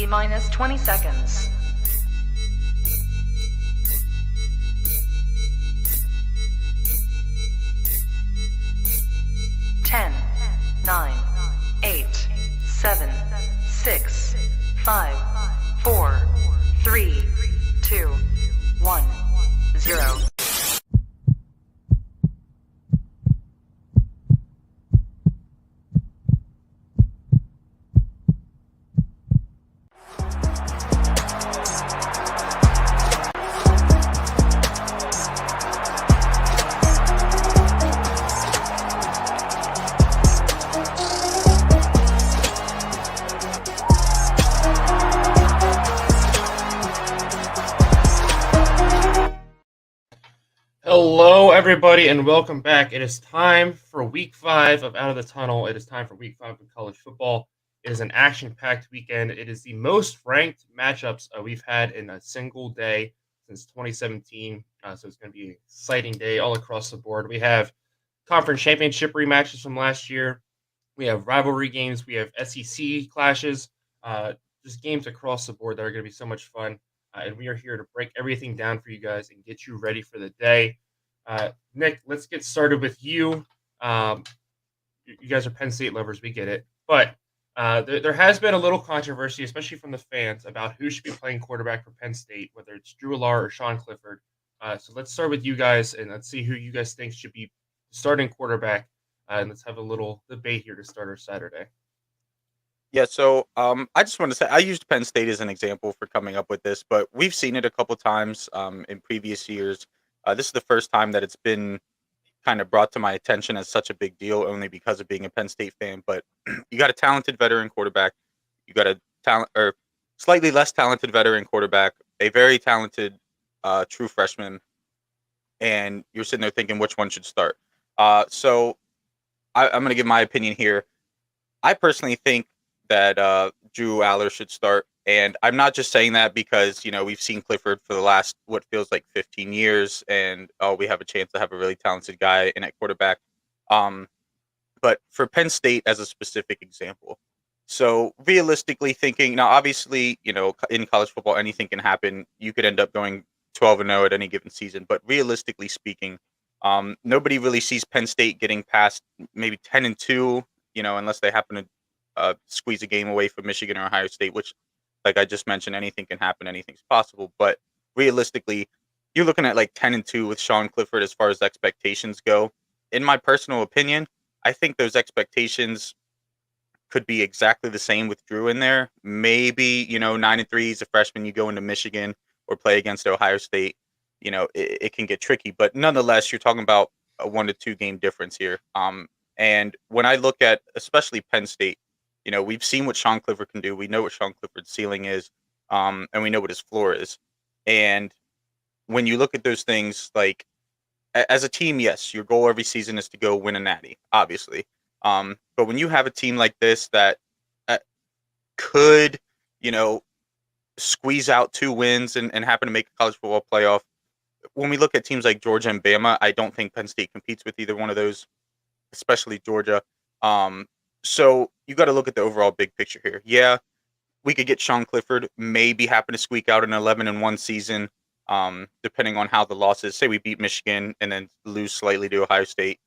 T-minus 20 seconds. 10, 9, 8, 7, 6, 5, 4, 3, 2, 1, 0. Hello, everybody, and welcome back. It is time for Week 5 of Out of the Tunnel. It is time for Week 5 of college football. It is an action-packed weekend. It is the most ranked matchups we've had in a single day since 2017. So it's going to be an exciting day all across the board. We have conference championship rematches from last year. We have rivalry games. We have SEC clashes. Just games across the board that are going to be so much fun. And we are here to break everything down for you guys and get you ready for the day. Nick, let's get started with you. You guys are Penn State lovers, we get it. But there has been a little controversy, especially from the fans, about who should be playing quarterback for Penn State, whether it's Drew Allar or Sean Clifford. So let's start with you guys, and let's see who you guys think should be starting quarterback. And let's have a little debate here to start our Saturday. Yeah, so I just want to say I used Penn State as an example for coming up with this, but we've seen it a couple times in previous years. This is the first time that it's been kind of brought to my attention as such a big deal, only because of being a Penn State fan. But you got a talented veteran quarterback, you got a slightly less talented veteran quarterback, a very talented true freshman, and you're sitting there thinking which one should start. So I'm going to give my opinion here. I personally think that Drew Allar should start. And I'm not just saying that because, we've seen Clifford for the last, what feels like 15 years, and, we have a chance to have a really talented guy in at quarterback. But for Penn State as a specific example, so realistically thinking, now obviously, in college football, anything can happen. You could end up going 12-0 at any given season. But realistically speaking, nobody really sees Penn State getting past maybe 10-2, unless they happen to squeeze a game away from Michigan or Ohio State, which, like I just mentioned, anything can happen, anything's possible. But realistically, you're looking at like 10-2 with Sean Clifford as far as expectations go. In my personal opinion, I think those expectations could be exactly the same with Drew in there. Maybe, 9-3 as a freshman, you go into Michigan or play against Ohio State. It can get tricky, but nonetheless, you're talking about a 1 to 2 game difference here. And when I look at especially Penn State, we've seen what Sean Clifford can do. We know what Sean Clifford's ceiling is, and we know what his floor is. And when you look at those things, like as a team, yes, your goal every season is to go win a natty, obviously. But when you have a team like this that could, squeeze out 2 wins and happen to make a college football playoff, when we look at teams like Georgia and Bama, I don't think Penn State competes with either one of those, especially Georgia. So you got to look at the overall big picture here. Yeah, we could get Sean Clifford, maybe happen to squeak out an 11-1 season, depending on how the losses. Say we beat Michigan and then lose slightly to Ohio State.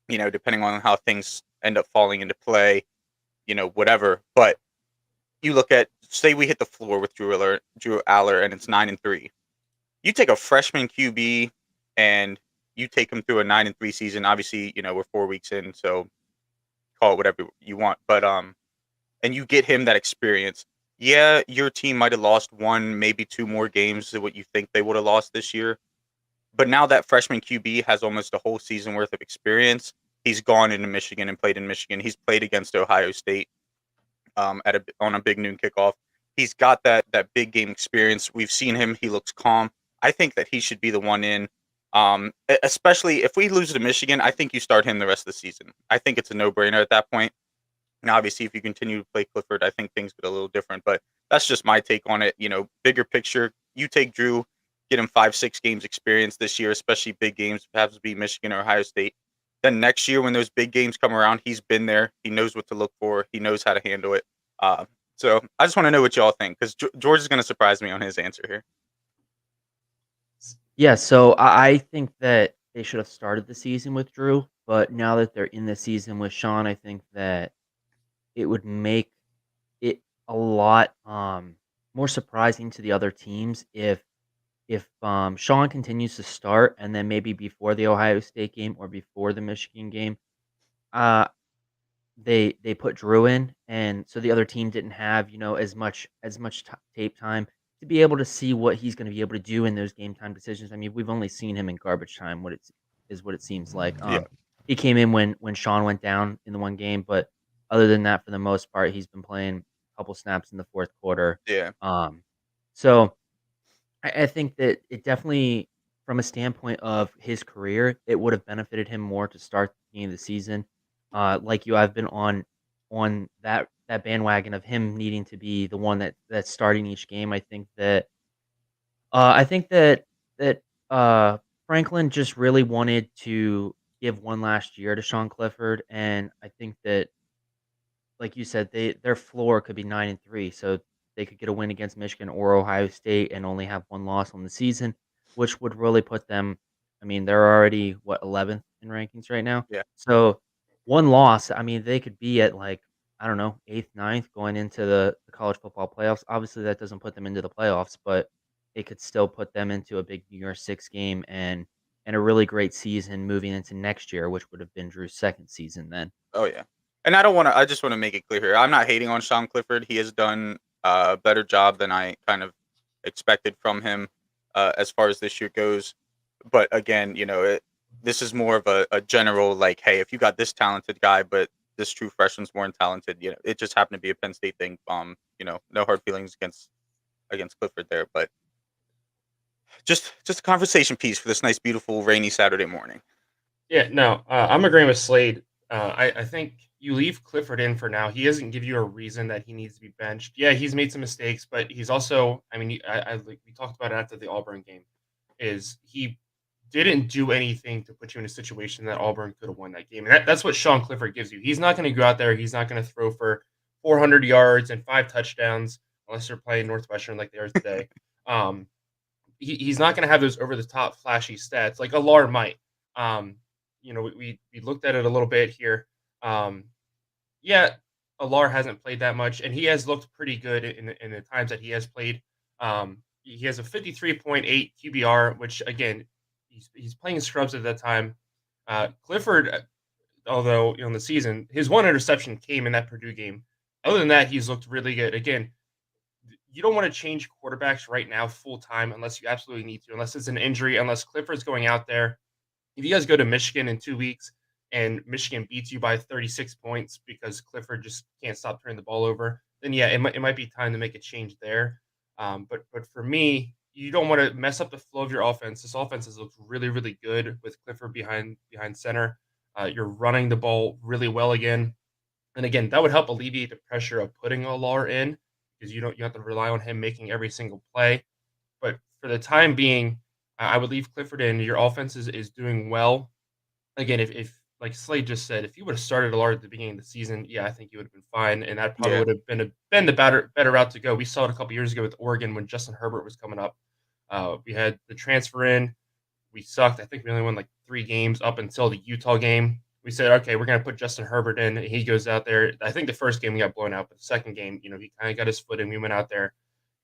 Depending on how things end up falling into play, whatever. But you look at, say we hit the floor with Drew Allar, and it's 9-3. You take a freshman QB and you take him through a 9-3 season. Obviously, we're 4 weeks in, so call it whatever you want. But and you get him that experience. Yeah, your team might have lost 1, maybe 2 more games than what you think they would have lost this year. But now that freshman QB has almost a whole season worth of experience. He's gone into Michigan and played in Michigan. He's played against Ohio State on a big noon kickoff. He's got that big game experience. We've seen him. He looks calm. I think that he should be the one in. Especially if we lose to Michigan, I think you start him the rest of the season. I think it's a no-brainer at that point. Now, obviously, if you continue to play Clifford, I think things get a little different. But that's just my take on it. Bigger picture, you take Drew, get him 5-6 games experience this year, especially big games, perhaps be Michigan or Ohio State. Then next year when those big games come around, he's been there. He knows what to look for. He knows how to handle it. So I just want to know what y'all think, because George is going to surprise me on his answer here. Yeah, so I think that they should have started the season with Drew, but now that they're in the season with Sean, I think that it would make it a lot more surprising to the other teams if Sean continues to start and then maybe before the Ohio State game or before the Michigan game, uh, they put Drew in, and so the other team didn't have, as much tape time to be able to see what he's gonna be able to do in those game time decisions. I mean, we've only seen him in garbage time, what it seems like. Yeah. He came in when Sean went down in the one game, but other than that, for the most part, he's been playing a couple snaps in the 4th quarter. Yeah. So I think that it definitely, from a standpoint of his career, it would have benefited him more to start the beginning of the season. Like you, I've been on that bandwagon of him needing to be the one that's starting each game. I think that Franklin just really wanted to give one last year to Sean Clifford, and I think that, like you said, their floor could be 9-3, so they could get a win against Michigan or Ohio State and only have one loss on the season, which would really put them. I mean, they're already 11th in rankings right now. Yeah. So one loss, I mean, they could be at like, I don't know, 8th, 9th going into the college football playoffs. Obviously, that doesn't put them into the playoffs, but it could still put them into a big New Year's Six game and a really great season moving into next year, which would have been Drew's second season then. Oh yeah. And I just want to make it clear here. I'm not hating on Sean Clifford. He has done a better job than I kind of expected from him as far as this year goes. But again, this is more of a general, like, hey, if you got this talented guy, but this true freshman's more talented, it just happened to be a Penn State thing. No hard feelings against Clifford there, but just a conversation piece for this nice, beautiful, rainy Saturday morning. Yeah, no, I'm agreeing with Slade. I think you leave Clifford in for now. He doesn't give you a reason that he needs to be benched. Yeah, he's made some mistakes, but he's also, I mean, we talked about it after the Auburn game, is he didn't do anything to put you in a situation that Auburn could have won that game. And that's what Sean Clifford gives you. He's not going to go out there. He's not going to throw for 400 yards and 5 touchdowns unless they're playing Northwestern like they are today. He's not going to have those over-the-top flashy stats like Alar might. We looked at it a little bit here. Yeah, Alar hasn't played that much, and he has looked pretty good in the times that he has played. He has a 53.8 QBR, which again, he's playing scrubs at that time. Clifford, although in the season, his one interception came in that Purdue game. Other than that, he's looked really good. Again, you don't want to change quarterbacks right now full time unless you absolutely need to, unless it's an injury, unless Clifford's going out there. If you guys go to Michigan in 2 weeks and Michigan beats you by 36 points because Clifford just can't stop turning the ball over, then yeah, it might be time to make a change there. But for me, you don't want to mess up the flow of your offense. This offense has looked really, really good with Clifford behind center. You're running the ball really well again. And again, that would help alleviate the pressure of putting Alar in because you have to rely on him making every single play. But for the time being, I would leave Clifford in. Your offense is doing well. Again, if like Slade just said, if you would have started Alar at the beginning of the season, yeah, I think you would have been fine, and that probably would have been the better route to go. We saw it a couple years ago with Oregon when Justin Herbert was coming up. We had the transfer in. We sucked. I think we only won like 3 games up until the Utah game. We said, okay, we're going to put Justin Herbert in. He goes out there. I think the first game we got blown out, but the second game, he kind of got his foot in. We went out there,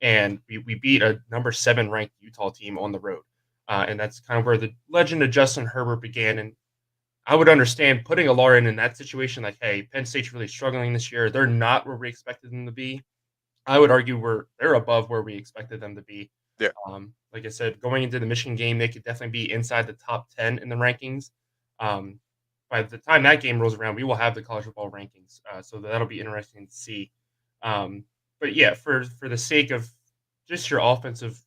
and we beat a number 7 ranked Utah team on the road. And that's kind of where the legend of Justin Herbert began. And I would understand putting Alar in that situation, like, hey, Penn State's really struggling this year. They're not where we expected them to be. I would argue they're above where we expected them to be. Yeah. Like I said, going into the Michigan game, they could definitely be inside the top 10 in the rankings. By the time that game rolls around, we will have the college football rankings. So that'll be interesting to see. But yeah, for the sake of just your offensive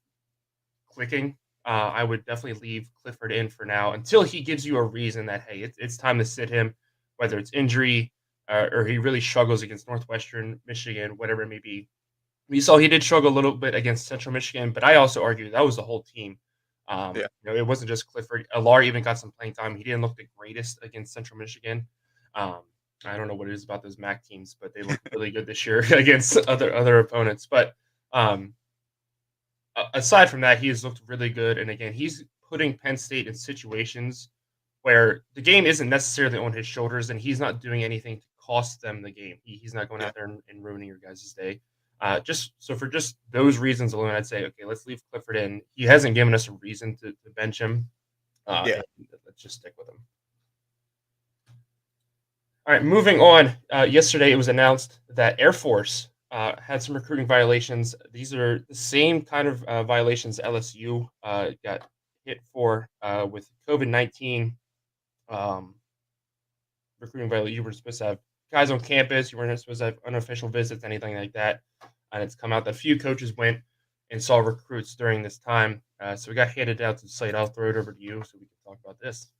clicking, I would definitely leave Clifford in for now until he gives you a reason that, hey, it's time to sit him, whether it's injury or he really struggles against Northwestern, Michigan, whatever it may be. We saw he did struggle a little bit against Central Michigan, but I also argue that was the whole team. It wasn't just Clifford. Alar even got some playing time. He didn't look the greatest against Central Michigan. I don't know what it is about those MAC teams, but they look really good this year against other opponents. But um, aside from that, he has looked really good. And again, he's putting Penn State in situations where the game isn't necessarily on his shoulders, and he's not doing anything to cost them the game. He's not going Yeah. out there and ruining your guys' day. Just so for just those reasons alone, I'd say, okay, let's leave Clifford in. He hasn't given us a reason to bench him. Yeah. And let's just stick with him. All right, moving on. Yesterday, it was announced that Air Force had some recruiting violations. These are the same kind of violations LSU got hit for with COVID-19 recruiting violation. You were supposed to have guys on campus. You weren't supposed to have unofficial visits, anything like that. And it's come out that a few coaches went and saw recruits during this time. So we got handed out to the site. I'll throw it over to you so we can talk about this.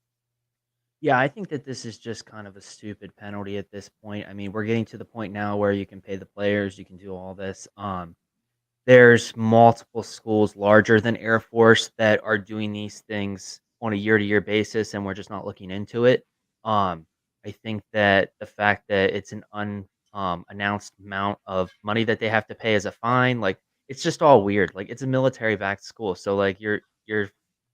Yeah, I think that this is just kind of a stupid penalty at this point. I mean, we're getting to the point now where you can pay the players, you can do all this. There's multiple schools larger than Air Force that are doing these things on a year-to-year basis, and we're just not looking into it. I think that the fact that it's an announced amount of money that they have to pay as a fine, like, it's just all weird. Like, it's a military-backed school, so, like, you're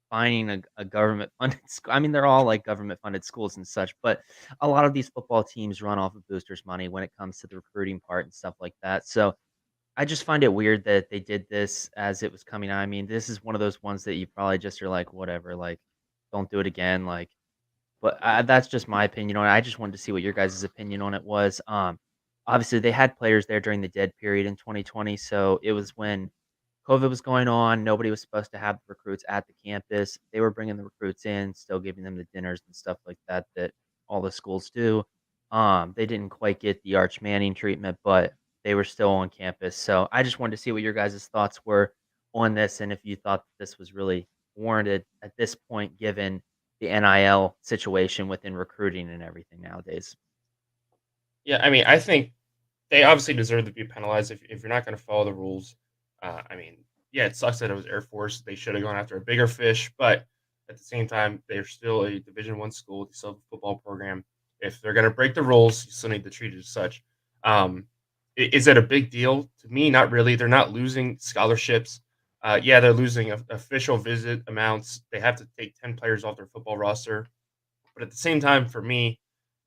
fining a government-funded school. I mean, they're all, like, government-funded schools and such, but a lot of these football teams run off of boosters' money when it comes to the recruiting part and stuff like that, so I just find it weird that they did this as it was coming out. I mean, this is one of those ones that you probably just are like, "Whatever, like, don't do it again," like, but, that's just my opinion on it. I just wanted to see what your guys' opinion on it was. Obviously, they had players there during the dead period in 2020, so it was when COVID was going on, nobody was supposed to have the recruits at the campus. They were bringing the recruits in, still giving them the dinners and stuff like that that all the schools do. They didn't quite get the Arch Manning treatment, but they were still on campus. So I just wanted to see what your guys' thoughts were on this and if you thought this was really warranted at this point, given the NIL situation within recruiting and everything nowadays. Yeah, I mean, I think they obviously deserve to be penalized if you're not going to follow the rules. I mean, yeah, it sucks that it was Air Force. They should have gone after a bigger fish, but at the same time, they're still a Division I school. They still have a football program. If they're going to break the rules, you still need to treat it as such. Um, is it a big deal? To me, not really. They're not losing scholarships. Yeah, they're losing official visit amounts. They have to take 10 players off their football roster. But at the same time, for me,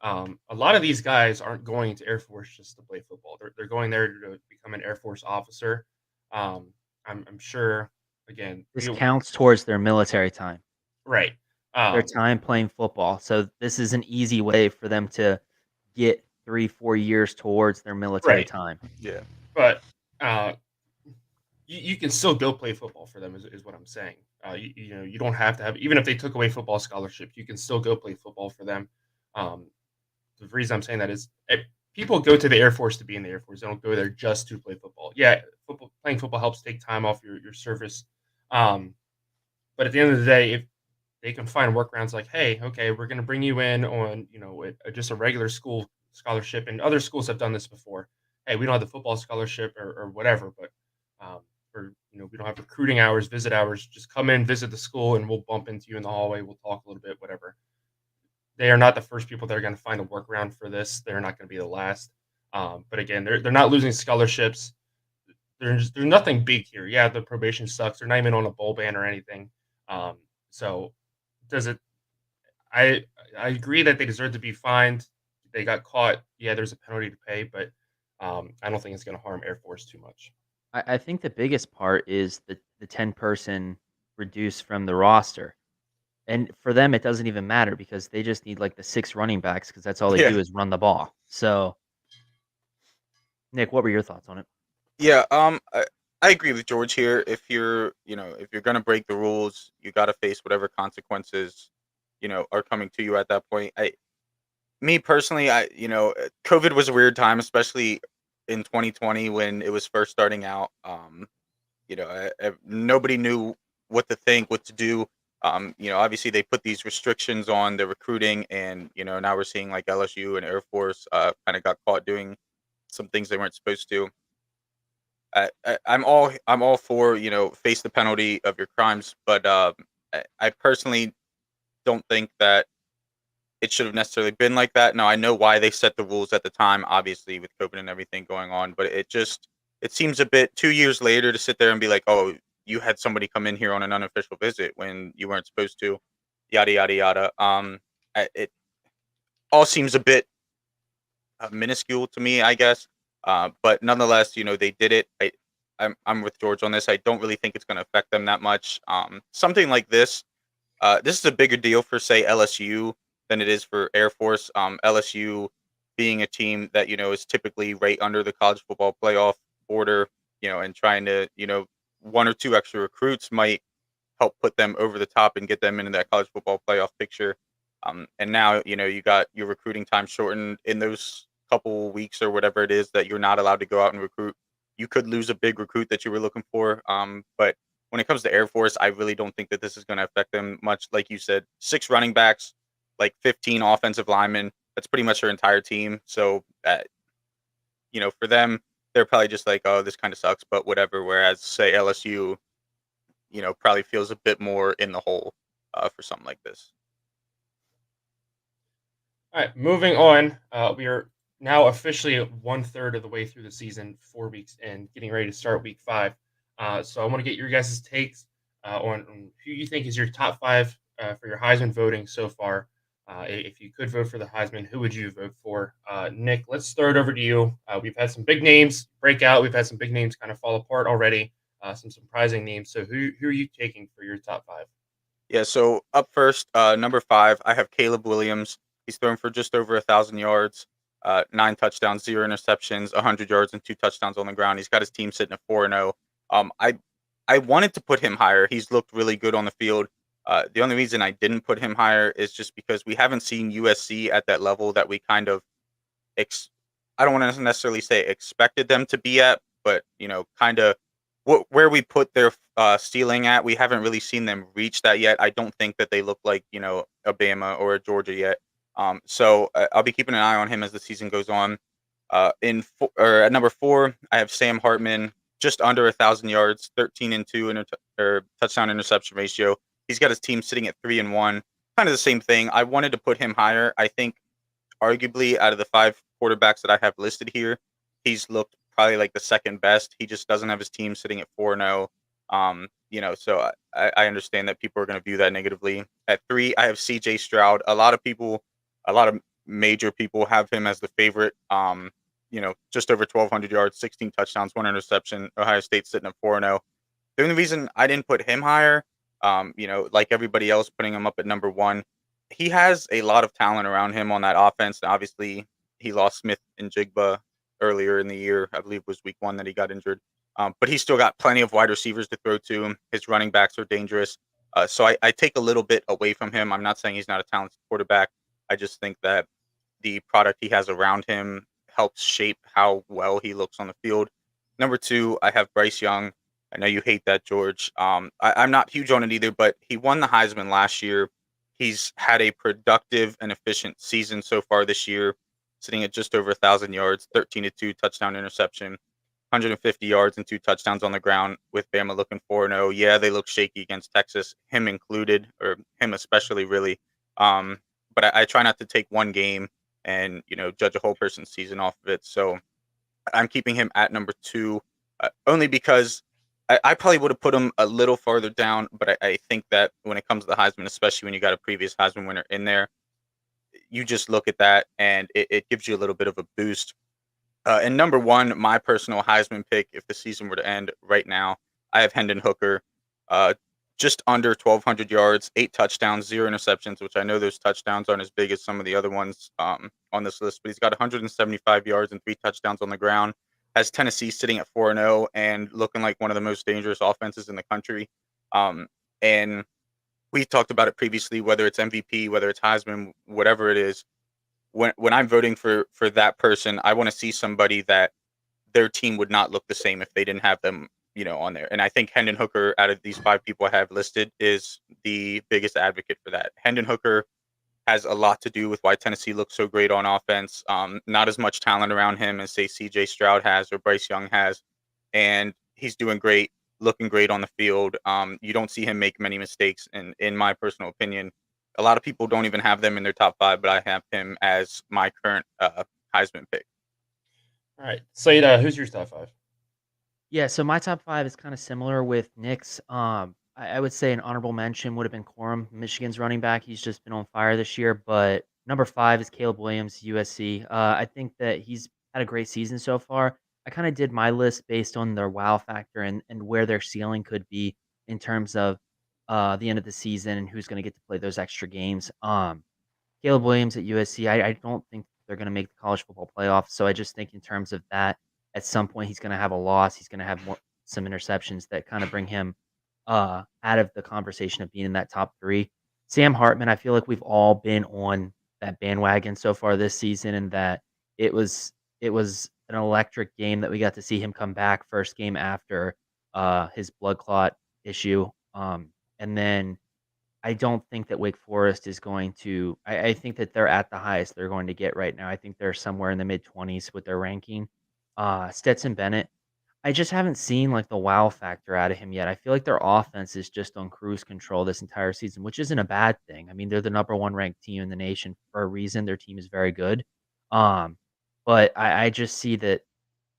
a lot of these guys aren't going to Air Force just to play football. They're going there to become an Air Force officer. Um, I'm sure. Again, This counts towards their military time, right. their time playing football. So this is an easy way for them to get 3, 4 years towards their military Right. time. Yeah. But you can still go play football for them, is what I'm saying. You know, you don't have to have, even if they took away football scholarships, you can still go play football for them. Um, the reason I'm saying that is people go to the Air Force to be in the Air Force. They don't go there just to play football. Yeah, playing football helps take time off your service. But at the end of the day, if they can find workarounds like, hey, okay, we're going to bring you in on, you know, just a regular school scholarship, and other schools have done this before. Hey, we don't have the football scholarship or whatever, but or you know, we don't have recruiting hours, visit hours. Just come in, visit the school, and we'll bump into you in the hallway. We'll talk a little bit, whatever. They are not the first people that are going to find a workaround for this. They're not going to be the last. But again, they're not losing scholarships. There's nothing big here. Yeah, the probation sucks. They're not even on a bowl ban or anything. So does it? I I agree that they deserve to be fined. They got caught. Yeah, there's a penalty to pay, but I don't think it's going to harm Air Force too much. I think the biggest part is the 10-person reduced from the roster. And for them, it doesn't even matter because they just need, like, the 6 running backs because that's all they Yeah. do is run the ball. So, Nick, what were your thoughts on it? Yeah. I agree with George here. If you're, if you're gonna break the rules, you got to face whatever consequences, are coming to you at that point. Me personally, COVID was a weird time, especially in 2020 when it was first starting out. Nobody knew what to think, what to do. Obviously they put these restrictions on the recruiting, and now we're seeing like LSU and Air Force kind of got caught doing some things they weren't supposed to. I'm all for face the penalty of your crimes, but I personally don't think that it should have necessarily been like that. Now I know why they set the rules at the time, obviously with COVID and everything going on, but it seems a bit 2 years later to sit there and be like, oh, you had somebody come in here on an unofficial visit when you weren't supposed to, yada yada yada. It all seems a bit minuscule to me, I guess. But nonetheless, they did it. I'm with George on this. I don't really think it's going to affect them that much. Something like this is a bigger deal for, say, LSU than it is for Air Force. LSU being a team that is typically right under the college football playoff border, and trying to one or two extra recruits might help put them over the top and get them into that college football playoff picture. And now you got your recruiting time shortened in those couple weeks or whatever it is that you're not allowed to go out and recruit. You could lose a big recruit that you were looking for. But when it comes to Air Force, I really don't think that this is going to affect them much. Like you said, 6 running backs, like 15 offensive linemen. That's pretty much their entire team. So, for them, they're probably just like, oh, this kind of sucks, but whatever. Whereas, say, LSU, probably feels a bit more in the hole for something like this. All right, moving on. We are now officially 1/3 of the way through the season, 4 weeks in, getting ready to start week 5. So I want to get your guys' takes on who you think is your top 5 for your Heisman voting so far. If you could vote for the Heisman, who would you vote for? Nick, let's start over to you. We've had some big names break out. We've had some big names kind of fall apart already. Some surprising names. So who are you taking for your top 5? Yeah, so up first, number 5, I have Caleb Williams. He's thrown for just over 1,000 yards, 9 touchdowns, 0 interceptions, 100 yards, and 2 touchdowns on the ground. He's got his team sitting at 4-0. I wanted to put him higher. He's looked really good on the field. The only reason I didn't put him higher is just because we haven't seen USC at that level that we kind of I don't want to necessarily say expected them to be at, but kind of where we put their ceiling at. We haven't really seen them reach that yet. I don't think that they look like a Bama or a Georgia yet. So I'll be keeping an eye on him as the season goes on. At number 4, I have Sam Hartman, just under 1,000 yards, 13-2 touchdown interception ratio. He's got his team sitting at 3-1. Kind of the same thing. I wanted to put him higher. I think arguably out of the 5 quarterbacks that I have listed here, he's looked probably like the second best. He just doesn't have his team sitting at 4-0. So I understand that people are going to view that negatively. At 3, I have CJ Stroud. A lot of major people have him as the favorite. Just over 1,200 yards, 16 touchdowns, 1 interception. Ohio State sitting at 4-0. The only reason I didn't put him higher, like everybody else, putting him up at number 1, he has a lot of talent around him on that offense. And obviously, he lost Smith and Jigba earlier in the year. I believe it was week 1 that he got injured. But he's still got plenty of wide receivers to throw to. His running backs are dangerous. So I take a little bit away from him. I'm not saying he's not a talented quarterback. I just think that the product he has around him helps shape how well he looks on the field. Number 2, I have Bryce Young. I know you hate that, George. I'm not huge on it either, but he won the Heisman last year. He's had a productive and efficient season so far this year, sitting at just over 1,000 yards, 13-2 touchdown interception, 150 yards and 2 touchdowns on the ground with Bama looking 4-0. Yeah, they look shaky against Texas, him included, or him especially, really. But I try not to take one game and judge a whole person's season off of it. So I'm keeping him at number 2, only because I probably would have put him a little farther down. But I think that when it comes to the Heisman, especially when you got a previous Heisman winner in there, you just look at that and it gives you a little bit of a boost. And number 1, my personal Heisman pick, if the season were to end right now, I have Hendon Hooker. Just under 1,200 yards, 8 touchdowns, 0 interceptions, which I know those touchdowns aren't as big as some of the other ones on this list, but he's got 175 yards and 3 touchdowns on the ground. Has Tennessee sitting at 4-0 and looking like one of the most dangerous offenses in the country. And we talked about it previously, whether it's MVP, whether it's Heisman, whatever it is. When I'm voting for that person, I want to see somebody that their team would not look the same if they didn't have them on there. And I think Hendon Hooker, out of these 5 people I have listed, is the biggest advocate for that. Hendon Hooker has a lot to do with why Tennessee looks so great on offense. Not as much talent around him as, say, CJ Stroud has or Bryce Young has. And he's doing great, looking great on the field. You don't see him make many mistakes, in my personal opinion. A lot of people don't even have them in their top 5, but I have him as my current Heisman pick. All right, Slade, who's your top 5? Yeah, so my top 5 is kinda similar with Nick's. I would say an honorable mention would have been Corum, Michigan's running back. He's just been on fire this year, but number 5 is Caleb Williams, USC. I think that he's had a great season so far. I kinda did my list based on their wow factor and where their ceiling could be in terms of, the end of the season and who's gonna get to play those extra games. Caleb Williams at USC, I don't think they're gonna make the college football playoffs, so I just think in terms of that, at some point, he's gonna have a loss, he's gonna have some interceptions that kinda bring him, out of the conversation of being in that top 3. Sam Hartman, I feel like we've all been on that bandwagon so far this season, and that it was an electric game that we got to see him come back first game after, his blood clot issue, and then I don't think that Wake Forest is going to I think that they're at the highest they're going to get right now. I think they're somewhere in the mid-20s with their ranking. Stetson Bennett, I just haven't seen, like, the wow factor out of him yet. I feel like their offense is just on cruise control this entire season, which isn't a bad thing. I mean, they're the number 1 ranked team in the nation for a reason. Their team is very good. Um, but I just see that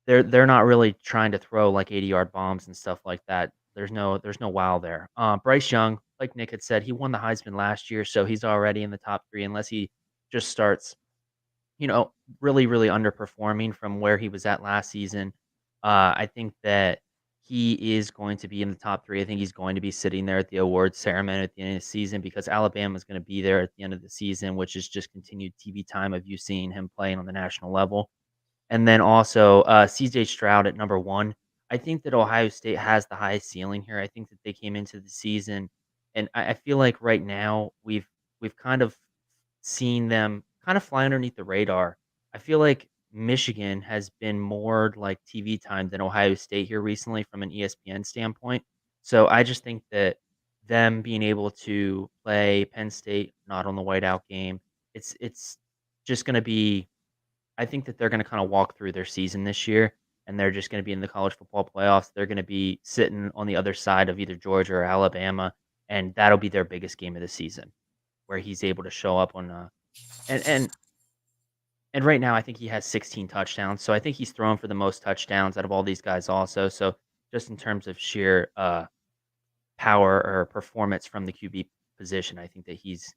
they're not really trying to throw, like, 80-yard bombs and stuff like that. There's no wow there. Bryce Young, like Nick had said, he won the Heisman last year, so he's already in the top 3 unless he just starts, you know, really, really underperforming from where he was at last season. I think that he is going to be in the top 3. I think he's going to be sitting there at the awards ceremony at the end of the season because Alabama's gonna be there at the end of the season, which is just continued TV time of you seeing him playing on the national level. And then also, CJ Stroud at number 1. I think that Ohio State has the highest ceiling here. I think that they came into the season, and I feel like right now we've kind of seen them kind of fly underneath the radar. I feel like Michigan has been more like TV time than Ohio State here recently from an ESPN standpoint. So I just think that them being able to play Penn State not on the whiteout game, it's just gonna be I think that they're gonna kinda walk through their season this year, and they're just gonna be in the college football playoffs. They're gonna be sitting on the other side of either Georgia or Alabama, and that'll be their biggest game of the season, where he's able to show up on, and and and right now, I think he has 16 touchdowns, so I think he's thrown for the most touchdowns out of all these guys also. So just in terms of sheer, power or performance from the QB position, I think that he's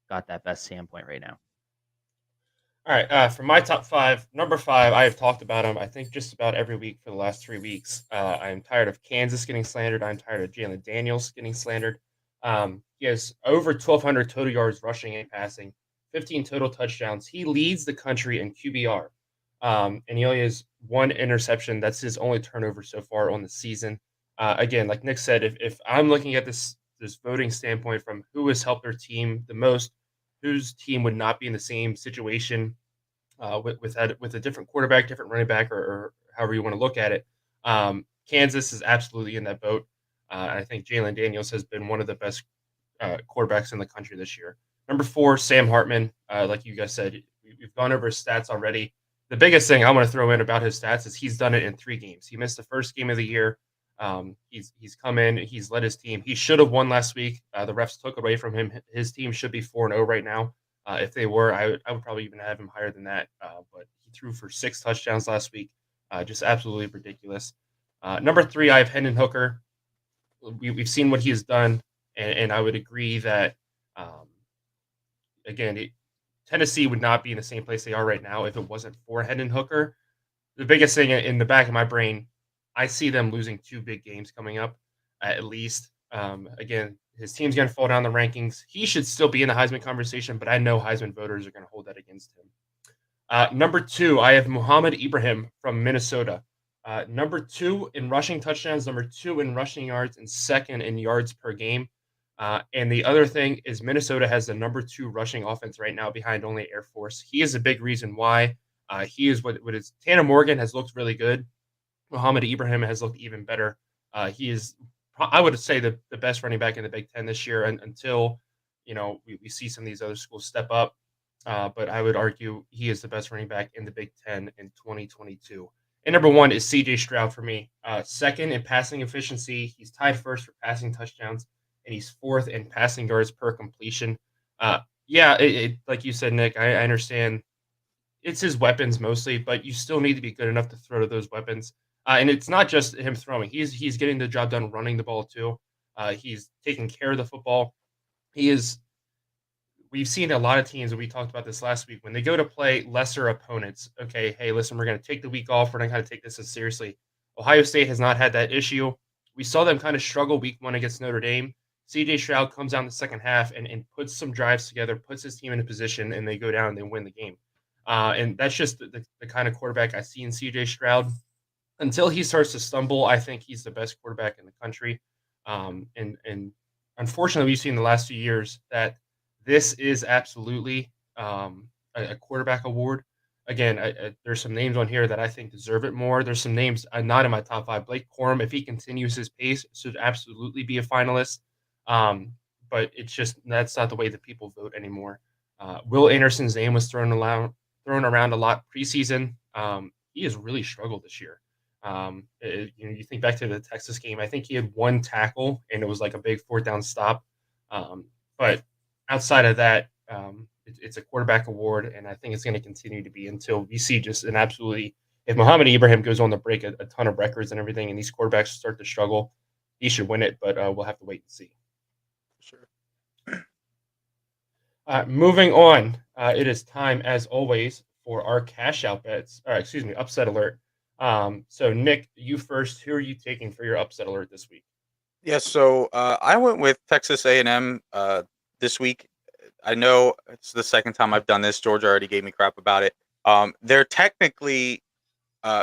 got that best standpoint right now. All right, for my top 5, number 5, I have talked about him, I think, just about every week for the last 3 weeks. I'm tired of Kansas getting slandered. I'm tired of Jalen Daniels getting slandered. He has over 1,200 total yards rushing and passing, 15 total touchdowns. He leads the country in QBR, and he only has 1 interception. That's his only turnover so far on the season. Again, like Nick said, if I'm looking at this voting standpoint from who has helped their team the most, whose team would not be in the same situation with a different quarterback, different running back, or however you want to look at it. Kansas is absolutely in that boat. I think Jalen Daniels has been one of the best quarterbacks in the country this year. Number 4, Sam Hartman. Like you guys said, we've gone over his stats already. The biggest thing I want to throw in about his stats is he's done it in 3 games. He missed the first game of the year. He's come in, he's led his team. He should have won last week. The refs took away from him. His team should be 4-0 right now. If they were, I would probably even have him higher than that. But he threw for 6 touchdowns last week. Just absolutely ridiculous. Number 3, I have Hendon Hooker. We've seen what he has done, and I would agree that, again, Tennessee would not be in the same place they are right now if it wasn't for Hendon Hooker. The biggest thing in the back of my brain, I see them losing 2 big games coming up, at least. Again, his team's going to fall down the rankings. He should still be in the Heisman conversation, but I know Heisman voters are going to hold that against him. Number 2, I have Muhammad Ibrahim from Minnesota. Number 2 in rushing touchdowns, number 2 in rushing yards, and 2nd in yards per game. And the other thing is Minnesota has the number 2 rushing offense right now behind only Air Force. He is a big reason why. He is what is Tanner Morgan has looked really good. Muhammad Ibrahim has looked even better. He is, I would say, the best running back in the Big Ten this year until, we see some of these other schools step up. But I would argue he is the best running back in the Big Ten in 2022. And number 1 is CJ Stroud for me. 2nd in passing efficiency. He's tied 1st for passing touchdowns, and he's 4th in passing yards per completion. Yeah, like you said, Nick, I understand it's his weapons mostly, but you still need to be good enough to throw to those weapons. And it's not just him throwing; he's getting the job done running the ball too. He's taking care of the football. He is. We've seen a lot of teams, and we talked about this last week, when they go to play lesser opponents. Okay, hey, listen, we're going to take the week off. We're not going to take this as seriously. Ohio State has not had that issue. We saw them kind of struggle week one against Notre Dame. CJ Stroud comes out in the second half and puts some drives together, puts his team in a position, and they go down and they win the game. And that's just the kind of quarterback I see in CJ Stroud. Until he starts to stumble, I think he's the best quarterback in the country. And unfortunately, we've seen the last few years that this is absolutely a quarterback award. Again, there's some names on here that I think deserve it more. There's some names not in my top five. Blake Corum, if he continues his pace, should absolutely be a finalist. But it's just that's not the way that people vote anymore. Will Anderson's name was thrown around a lot preseason. He has really struggled this year. You think back to the Texas game. I think he had one tackle, and it was like a big fourth down stop. But outside of that, it's a quarterback award, and I think it's going to continue to be until we see just an absolutely. If Muhammad Ibrahim goes on to break a ton of records and everything, and these quarterbacks start to struggle, he should win it. But we'll have to wait and see. Sure. Moving on, it is time as always for our cash out bets. Excuse me, upset alert. So Nick, you first. Who are you taking for your upset alert this week? Yeah, so I went with Texas A&M this week. I know it's the second time I've done this. Georgia already gave me crap about it. They're technically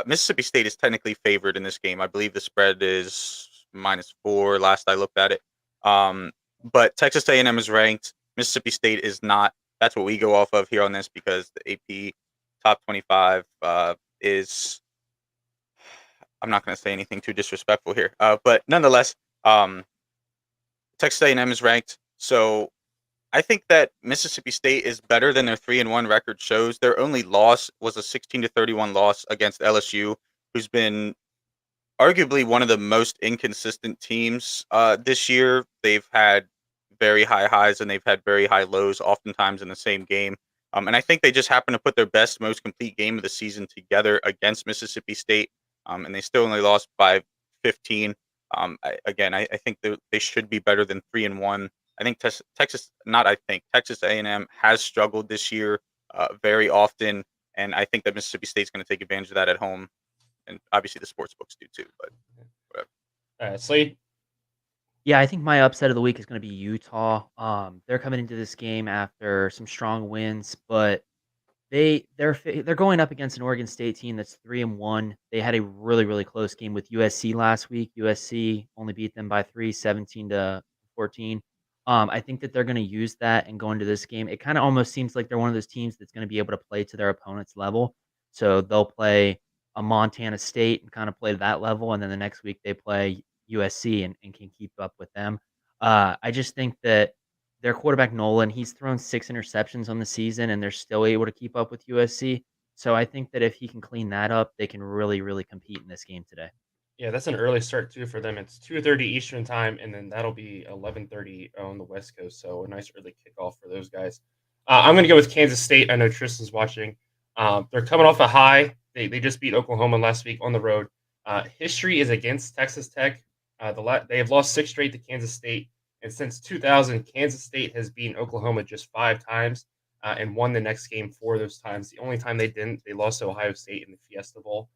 Mississippi State is technically favored in this game. I believe the spread is -4 last I looked at it. But Texas A&M is ranked. Mississippi State is not. That's what we go off of here on this because the AP top 25 is. I'm not going to say anything too disrespectful here, but nonetheless, Texas A&M is ranked. So I think that Mississippi State is better than their 3-1 record shows. Their only loss was a 16-31 loss against LSU, who's been arguably one of the most inconsistent teams this year. They've had very high highs and they've had very high lows, oftentimes in the same game. And I think they just happen to put their best, most complete game of the season together against Mississippi State, and they still only lost by 15. I think they should be better than 3-1. I think Texas A&M has struggled this year very often, and I think that Mississippi State's going to take advantage of that at home, and obviously the sports books do too. But whatever. Slade? Yeah, I think my upset of the week is going to be Utah. They're coming into this game after some strong wins, but they're going up against an Oregon State team that's 3-1. They had a really, really close game with USC last week. USC only beat them by 3, 17-14. I think that they're going to use that and go into this game. It kind of almost seems like they're one of those teams that's going to be able to play to their opponent's level. So they'll play a Montana State and kind of play to that level, and then the next week they play USC and can keep up with them. I just think that their quarterback Nolan, he's thrown 6 interceptions on the season, and they're still able to keep up with USC. So I think that if he can clean that up, they can really, really compete in this game today. Yeah, that's an early start too for them. It's 2:30 Eastern time, and then that'll be 11:30 on the West Coast. So a nice early kickoff for those guys. I'm going to go with Kansas State. I know Tristan's watching. They're coming off a high. They just beat Oklahoma last week on the road. History is against Texas Tech. They have lost 6 straight to Kansas State, and since 2000, Kansas State has beaten Oklahoma just 5 times and won the next game 4 of those times. The only time they didn't, they lost to Ohio State in the Fiesta Bowl.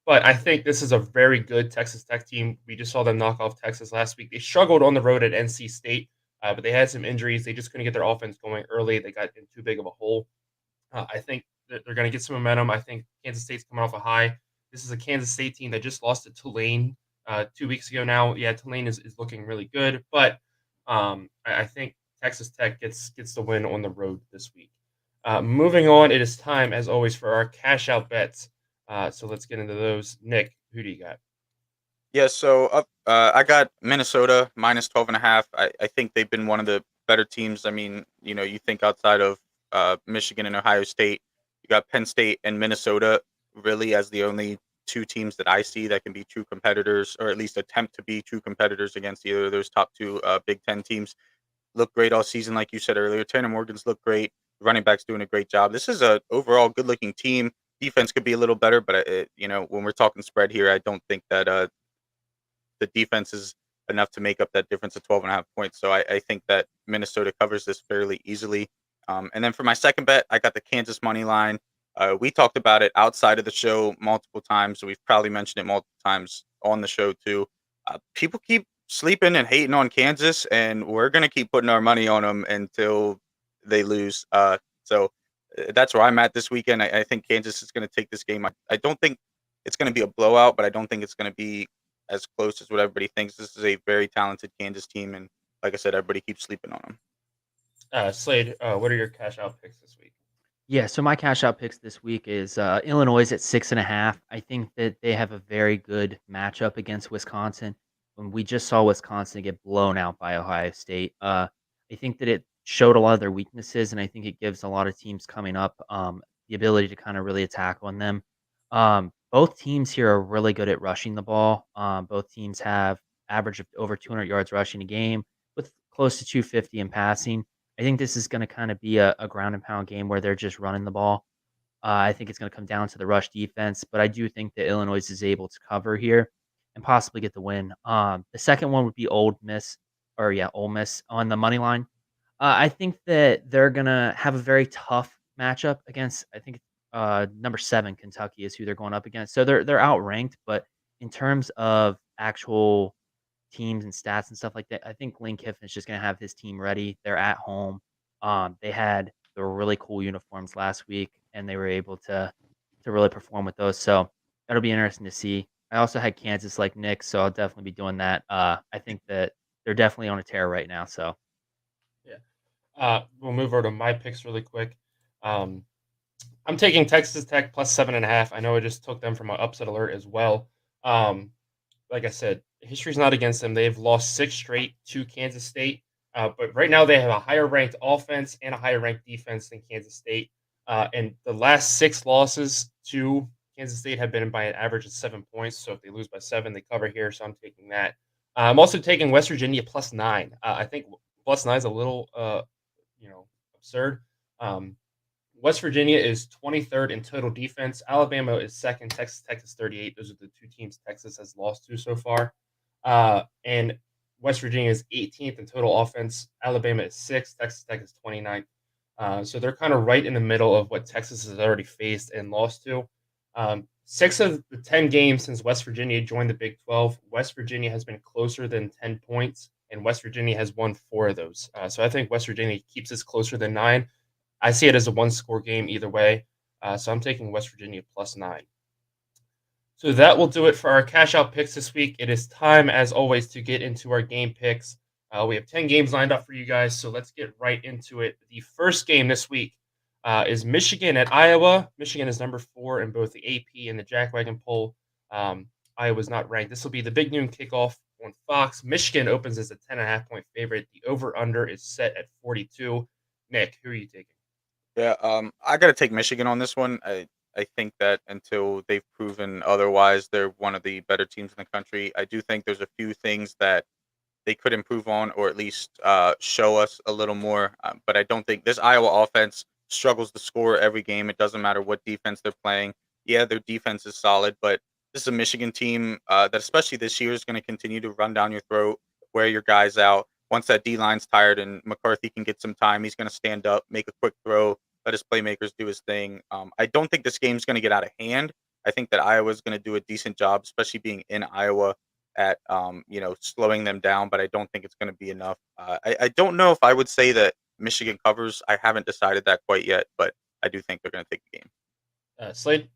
But I think this is a very good Texas Tech team. We just saw them knock off Texas last week. They struggled on the road at NC State, but they had some injuries. They just couldn't get their offense going early. They got in too big of a hole. I think that they're going to get some momentum. I think Kansas State's coming off a high. This is a Kansas State team that just lost to Tulane 2 weeks ago now. Yeah, Tulane is looking really good, but I think Texas Tech gets the win on the road this week. Moving on, it is time, as always, for our cash out bets. So let's get into those. Nick, who do you got? Yeah, so I got Minnesota -12.5. I think they've been one of the better teams. I mean, you think outside of Michigan and Ohio State, you got Penn State and Minnesota really as the only 2 teams that I see that can be true competitors, or at least attempt to be true competitors against either of those top 2 Big Ten teams. looked great all season, like you said earlier. Tanner Morgan's looked great. The running back's doing a great job. This is a overall good-looking team. Defense could be a little better, but when we're talking spread here, I don't think that the defense is enough to make up that difference of 12.5 points. So I think that Minnesota covers this fairly easily. And then for my second bet, I got the Kansas money line. We talked about it outside of the show multiple times. So we've probably mentioned it multiple times on the show too. People keep sleeping and hating on Kansas, and we're going to keep putting our money on them until they lose. So that's where I'm at this weekend. I think Kansas is going to take this game. I don't think it's going to be a blowout, but I don't think it's going to be as close as what everybody thinks. This is a very talented Kansas team, and like I said, everybody keeps sleeping on them. Slade, what are your cash out picks this week? Yeah, so my cash out picks this week is Illinois at 6.5. I think that they have a very good matchup against Wisconsin. When we just saw Wisconsin get blown out by Ohio State, I think that it showed a lot of their weaknesses, and I think it gives a lot of teams coming up the ability to kind of really attack on them. Both teams here are really good at rushing the ball. Both teams have average of over 200 yards rushing a game with close to 250 in passing. I think this is going to kind of be a ground and pound game where they're just running the ball. I think it's going to come down to the rush defense, but I do think that Illinois is able to cover here and possibly get the win. The second one would be Ole Miss on the money line. I think that they're going to have a very tough matchup against, I think, number 7 Kentucky is who they're going up against. So they're outranked, but in terms of actual teams and stats and stuff like that, I think Lane Kiffin's just gonna have his team ready. They're at home. They had the really cool uniforms last week, and they were able to really perform with those. So that'll be interesting to see. I also had Kansas like Nick, so I'll definitely be doing that. I think that they're definitely on a tear right now. So We'll move over to my picks really quick. I'm taking Texas Tech plus 7.5. I know I just took them from my upset alert as well. Like I said, history's not against them. They've lost 6 straight to Kansas State. But right now they have a higher ranked offense and a higher ranked defense than Kansas State. And the last 6 losses to Kansas State have been by an average of 7 points. So if they lose by 7, they cover here. So I'm taking that. I'm also taking West Virginia plus 9. I think plus 9 is a little, absurd. West Virginia is 23rd in total defense. Alabama is 2nd. Texas Tech is 38. Those are the 2 teams Texas has lost to so far. And West Virginia is 18th in total offense. Alabama is 6th. Texas Tech is 29th. So they're kind of right in the middle of what Texas has already faced and lost to. 6 of the 10 games since West Virginia joined the Big 12, West Virginia has been closer than 10 points, and West Virginia has won 4 of those. So I think West Virginia keeps this closer than 9. I see it as a 1-score game either way. So I'm taking West Virginia plus 9. So that will do it for our cash out picks this week. It is time, as always, to get into our game picks. We have 10 games lined up for you guys, so let's get right into it. The first game this week is Michigan at Iowa. Michigan is number 4 in both the AP and the Jackwagon poll. Iowa's not ranked. This will be the big noon kickoff on Fox. Michigan opens as a 10.5-point favorite. The over-under is set at 42. Nick, who are you taking? Yeah, I got to take Michigan on this one. I think that until they've proven otherwise, they're one of the better teams in the country. I do think there's a few things that they could improve on, or at least show us a little more. But I don't think this Iowa offense struggles to score every game. It doesn't matter what defense they're playing. Yeah, their defense is solid, but this is a Michigan team that, especially this year, is going to continue to run down your throat, wear your guys out. Once that D-line's tired and McCarthy can get some time, he's going to stand up, make a quick throw, let his playmakers do his thing. I don't think this game's going to get out of hand. I think that Iowa's going to do a decent job, especially being in Iowa, at slowing them down, but I don't think it's going to be enough. I don't know if I would say that Michigan covers. I haven't decided that quite yet, but I do think they're going to take the game. Slade?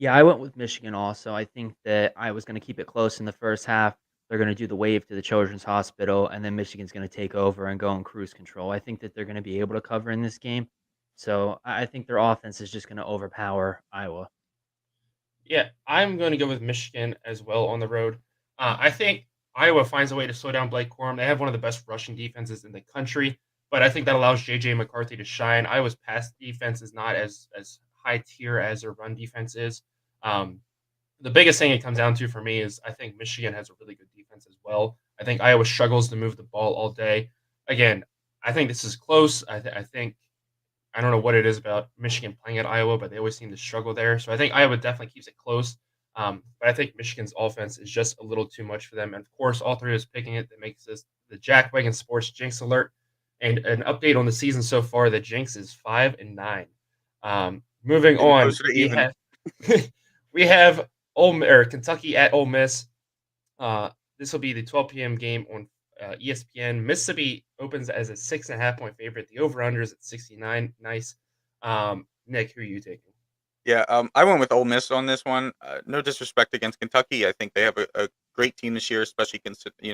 yeah, I went with Michigan also. I think that I was going to keep it close in the first half. They're going to do the wave to the Children's Hospital, and then Michigan's going to take over and go in cruise control. I think that they're going to be able to cover in this game. So I think their offense is just going to overpower Iowa. Yeah, I'm going to go with Michigan as well on the road. I think Iowa finds a way to slow down Blake Corum. They have one of the best rushing defenses in the country, but I think that allows J.J. McCarthy to shine. Iowa's pass defense is not as high tier as their run defense is. The biggest thing it comes down to for me is I think Michigan has a really good defense as well. I think Iowa struggles to move the ball all day. again, I think this is close. I think I don't know what it is about Michigan playing at Iowa, but they always seem to struggle there. So I think Iowa definitely keeps it close. But I think Michigan's offense is just a little too much for them. And of course, all three of us picking it. That makes this the Jack Wagon Sports Jinx Alert. And an update on the season so far. The Jinx is 5-9. Moving Getting on, closer to we even. have we have Kentucky at Ole Miss. This will be the 12 p.m. game on ESPN. Mississippi opens as a 6.5-point favorite. The over/under is at 69. Nice. Nick, who are you taking? Yeah, I went with Ole Miss on this one. No disrespect against Kentucky. I think they have a great team this year, especially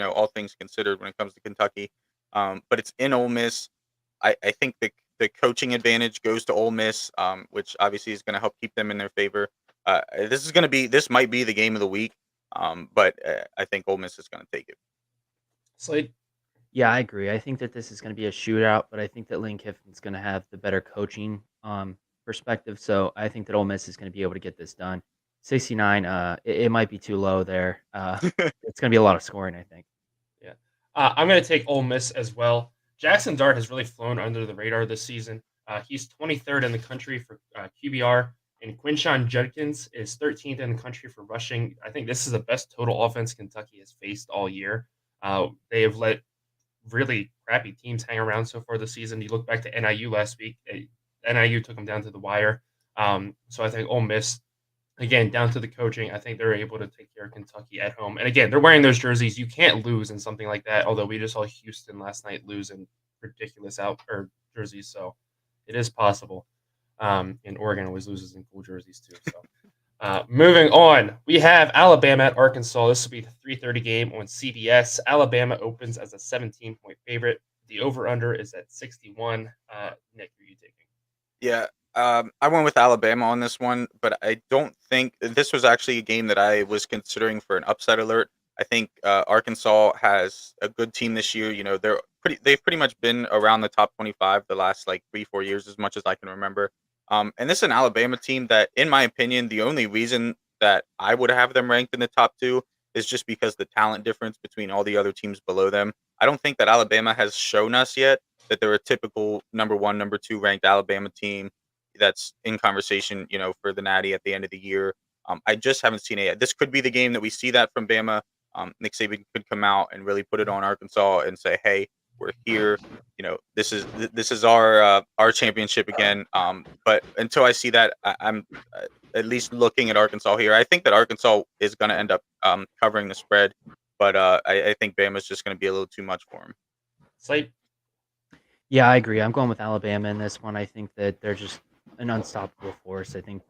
all things considered when it comes to Kentucky. But it's in Ole Miss. I think the coaching advantage goes to Ole Miss, which obviously is going to help keep them in their favor. This might be the game of the week, but I think Ole Miss is going to take it. Slade? Yeah, I agree. I think that this is going to be a shootout, but I think that Lane Kiffin's going to have the better coaching perspective. So I think that Ole Miss is going to be able to get this done. 69, it might be too low there. It's going to be a lot of scoring, I think. Yeah. I'm going to take Ole Miss as well. Jackson Dart has really flown under the radar this season. He's 23rd in the country for QBR, and Quinshon Judkins is 13th in the country for rushing. I think this is the best total offense Kentucky has faced all year. They have let really crappy teams hang around so far this season. You look back to NIU last week. NIU took them down to the wire. So I think Ole Miss, again, down to the coaching, I think they're able to take care of Kentucky at home. And again, they're wearing those jerseys. You can't lose in something like that, although we just saw Houston last night lose in ridiculous jerseys. So it is possible. And Oregon always loses in cool jerseys too. So moving on, we have Alabama at Arkansas. This will be the 3:30 game on CBS. Alabama opens as a 17-point favorite. The over/under is at 61. Nick, who are you taking? Yeah, I went with Alabama on this one, but I don't think this was actually a game that I was considering for an upset alert. I think Arkansas has a good team this year. They've pretty much been around the top 25 the last like 3-4 years, as much as I can remember. And this is an Alabama team that, in my opinion, the only reason that I would have them ranked in the top two is just because the talent difference between all the other teams below them. I don't think that Alabama has shown us yet that they're a typical number one, number two ranked Alabama team that's in conversation, for the Natty at the end of the year. I just haven't seen it yet. This could be the game that we see that from Bama. Nick Saban could come out and really put it on Arkansas and say, "Hey, we're here. This is our championship again." But until I see that, I'm at least looking at Arkansas here. I think that Arkansas is going to end up covering the spread, but I think Bama's just going to be a little too much for him. Slade? Yeah, I agree. I'm going with Alabama in this one. I think that they're just an unstoppable force. I think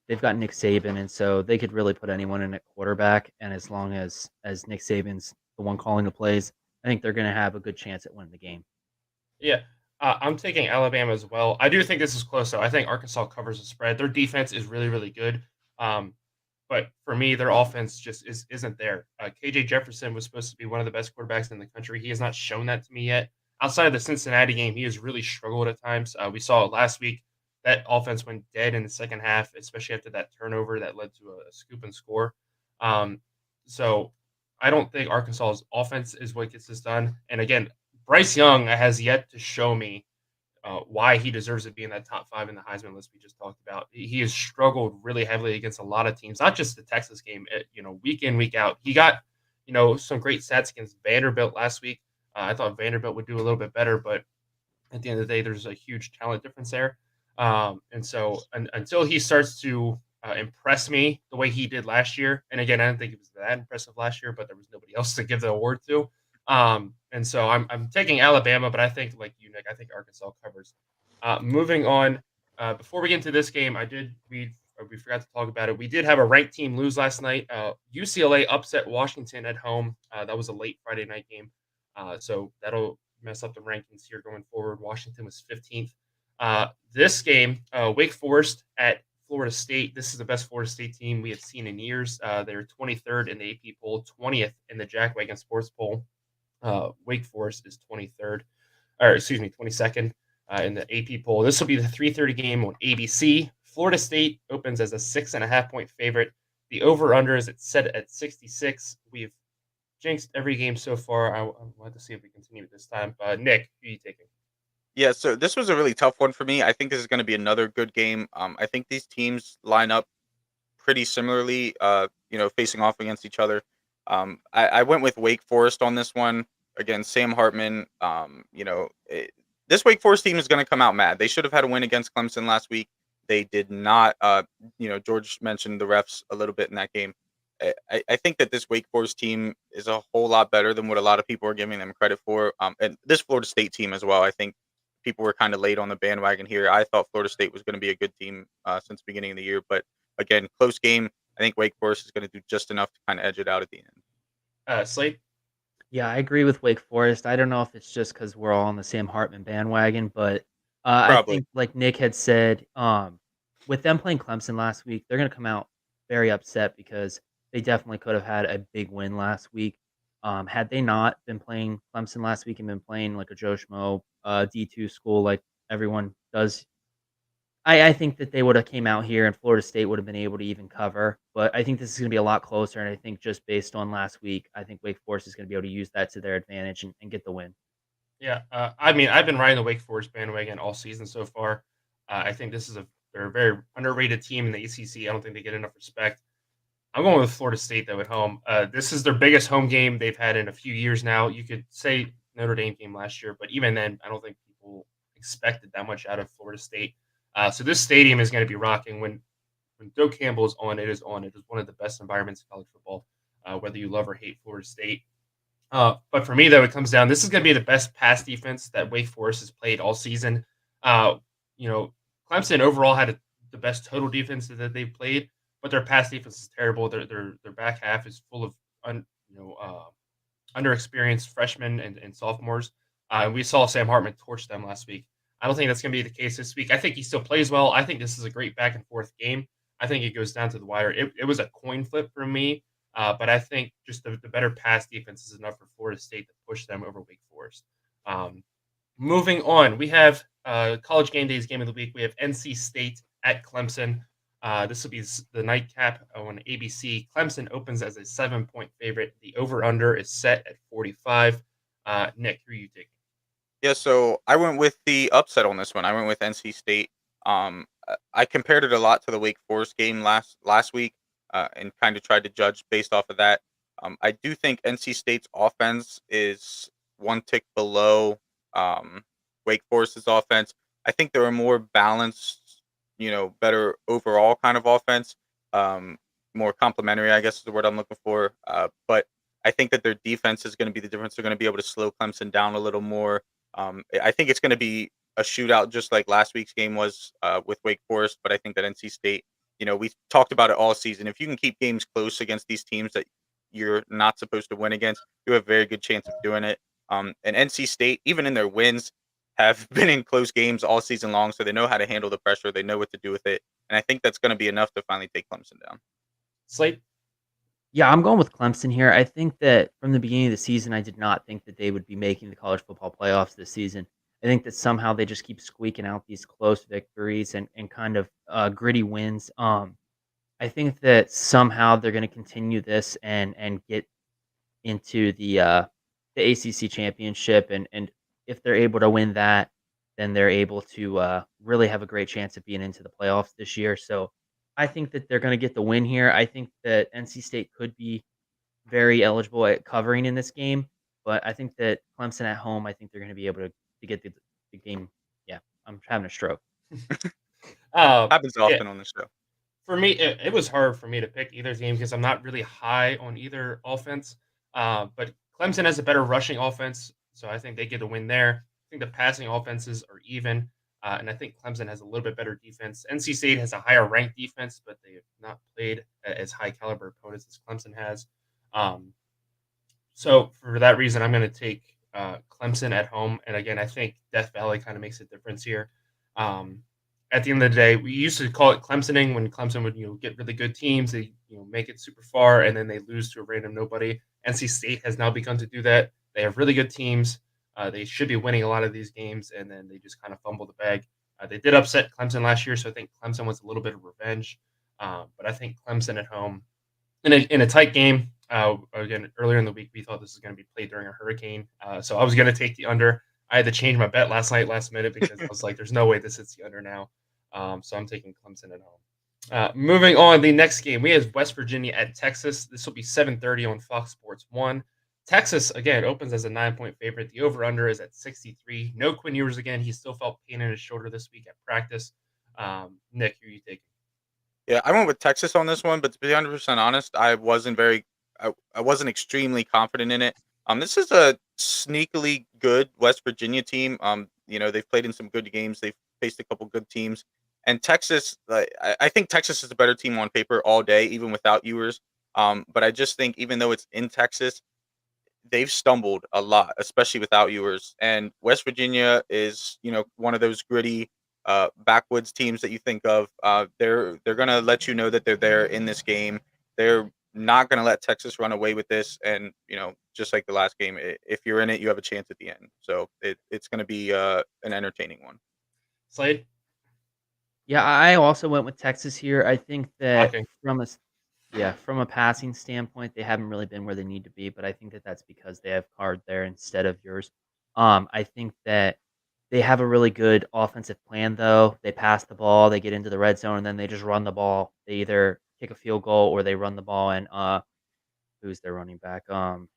they've got Nick Saban, and so they could really put anyone in at quarterback. And as long as Nick Saban's the one calling the plays, I think they're going to have a good chance at winning the game. Yeah, I'm taking Alabama as well. I do think this is close, though. I think Arkansas covers the spread. Their defense is really, really good. But for me, their offense just isn't there. KJ Jefferson was supposed to be one of the best quarterbacks in the country. He has not shown that to me yet. Outside of the Cincinnati game, he has really struggled at times. We saw it last week. That offense went dead in the second half, especially after that turnover that led to a scoop and score. So I don't think Arkansas's offense is what gets this done. And again, Bryce Young has yet to show me why he deserves to be in that top 5 in the Heisman list we just talked about. He has struggled really heavily against a lot of teams, not just the Texas game, week in, week out. He got, some great stats against Vanderbilt last week. I thought Vanderbilt would do a little bit better, but at the end of the day, there's a huge talent difference there. And so until he starts to impress me the way he did last year, and again, I didn't think it was that impressive last year, but there was nobody else to give the award to. And so I'm taking Alabama, but I think, like you, Nick, I think Arkansas covers. Moving on, before we get into this game, we forgot to talk about it. We did have a ranked team lose last night. UCLA upset Washington at home. That was a late Friday night game. So that'll mess up the rankings here going forward. Washington was 15th. This game, Wake Forest at Florida State. This is the best Florida State team we have seen in years. They're 23rd in the AP poll, 20th in the Jack Wagon Sports poll. Wake Forest is 22nd in the AP poll. This will be the 3:30 game on ABC. Florida State opens as a 6.5-point favorite. The over/under is set at 66. We've jinxed every game so far. I want to see if we continue this time. Nick, who are you taking? Yeah, so this was a really tough one for me. I think this is going to be another good game. I think these teams line up pretty similarly, facing off against each other. I went with Wake Forest on this one. Again, Sam Hartman. This Wake Forest team is going to come out mad. They should have had a win against Clemson last week. They did not. George mentioned the refs a little bit in that game. I think that this Wake Forest team is a whole lot better than what a lot of people are giving them credit for. And this Florida State team as well. I think people were kind of late on the bandwagon here. I thought Florida State was going to be a good team since the beginning of the year, but again, close game. I think Wake Forest is going to do just enough to kind of edge it out at the end. Slade? Yeah, I agree with Wake Forest. I don't know if it's just because we're all on the Sam Hartman bandwagon, but I Probably. think, like Nick had said, with them playing Clemson last week, they're going to come out very upset because they definitely could have had a big win last week. Had they not been playing Clemson last week and been playing like a Joe Schmo D2 school like everyone does, I think that they would have came out here and Florida State would have been able to even cover. But I think this is going to be a lot closer. And I think just based on last week, I think Wake Forest is going to be able to use that to their advantage and get the win. Yeah, I've been riding the Wake Forest bandwagon all season so far. I think they're a very underrated team in the ACC. I don't think they get enough respect. I'm going with Florida State though at home. This is their biggest home game they've had in a few years now. You could say Notre Dame game last year, but even then, I don't think people expected that much out of Florida State. So this stadium is going to be rocking when Joe Campbell is on. It is on. It is one of the best environments in college football, whether you love or hate Florida State. But for me, though, it comes down. This is going to be the best pass defense that Wake Forest has played all season. Clemson overall had the best total defense that they've played, but their pass defense is terrible. Their back half is full of underexperienced freshmen and sophomores. We saw Sam Hartman torch them last week. I don't think that's going to be the case this week. I think he still plays well. I think this is a great back and forth game. I think it goes down to the wire. It was a coin flip for me, but I think just the better pass defense is enough for Florida State to push them over Wake Forest. Moving on, we have College Game Days game of the week. We have NC State at Clemson. This will be the nightcap on ABC. Clemson opens as a 7-point favorite. The over-under is set at 45. Nick, who are you taking? Yeah, so I went with the upset on this one. I went with NC State. I compared it a lot to the Wake Forest game last week, and kind of tried to judge based off of that. I do think NC State's offense is one tick below Wake Forest's offense. I think they're a more balanced, better overall kind of offense. More complementary, I guess is the word I'm looking for. But I think that their defense is going to be the difference. They're going to be able to slow Clemson down a little more. I think it's going to be a shootout just like last week's game was with Wake Forest, but I think that NC State, we talked about it all season. If you can keep games close against these teams that you're not supposed to win against, you have a very good chance of doing it. And NC State, even in their wins, have been in close games all season long, so they know how to handle the pressure. They know what to do with it. And I think that's going to be enough to finally take Clemson down. Slade? Yeah, I'm going with Clemson here. I think that from the beginning of the season, I did not think that they would be making the college football playoffs this season. I think that somehow they just keep squeaking out these close victories and kind of gritty wins. I think that somehow they're going to continue this and get into the ACC championship, and if they're able to win that, then they're able to really have a great chance of being into the playoffs this year. So I think that they're going to get the win here. I think that NC State could be very eligible at covering in this game, but I think that Clemson at home, I think they're going to be able to get the game. Yeah, I'm having a stroke. Happens Yeah. often on the show. For me, it was hard for me to pick either team because I'm not really high on either offense. But Clemson has a better rushing offense, so I think they get a win there. I think the passing offenses are even, and I think Clemson has a little bit better defense. NC State has a higher ranked defense, but they have not played as high caliber opponents as Clemson has. So for that reason, I'm going to take Clemson at home. And again, I think Death Valley kind of makes a difference here. At the end of the day, we used to call it Clemsoning when Clemson would, get really good teams. They, make it super far and then they lose to a random nobody. NC State has now begun to do that. They have really good teams. They should be winning a lot of these games, and then they just kind of fumble the bag. They did upset Clemson last year, so I think Clemson wants a little bit of revenge. But I think Clemson at home in a tight game, Again, earlier in the week, we thought this was going to be played during a hurricane. So I was going to take the under. I had to change my bet last minute, because I was like, there's no way this hits the under now. So I'm taking Clemson at home. Moving on, the next game, we have West Virginia at Texas. This will be 7:30 on Fox Sports 1. Texas, again, opens as a 9-point favorite. The over-under is at 63. No Quinn Ewers again. He still felt pain in his shoulder this week at practice. Nick, who are you taking? Yeah, I went with Texas on this one, but to be 100% honest, I wasn't extremely confident in it. This is a sneakily good West Virginia team. They've played in some good games. They've faced a couple good teams, and Texas. I think Texas is a better team on paper all day, even without Ewers. But I just think even though it's in Texas, they've stumbled a lot, especially without Ewers. And West Virginia is, one of those gritty, backwoods teams that you think of. They're gonna let you know that they're there in this game. They're not gonna let Texas run away with this. And just like the last game, if you're in it, you have a chance at the end. So it's gonna be an entertaining one. Slade? Yeah, I also went with Texas here. I think that Shocking. from a passing standpoint, they haven't really been where they need to be, but I think that that's because they have Card there instead of yours. I think that they have a really good offensive plan, though. They pass the ball, they get into the red zone, and then they just run the ball. They either kick a field goal or they run the ball. And who's their running back? Bijan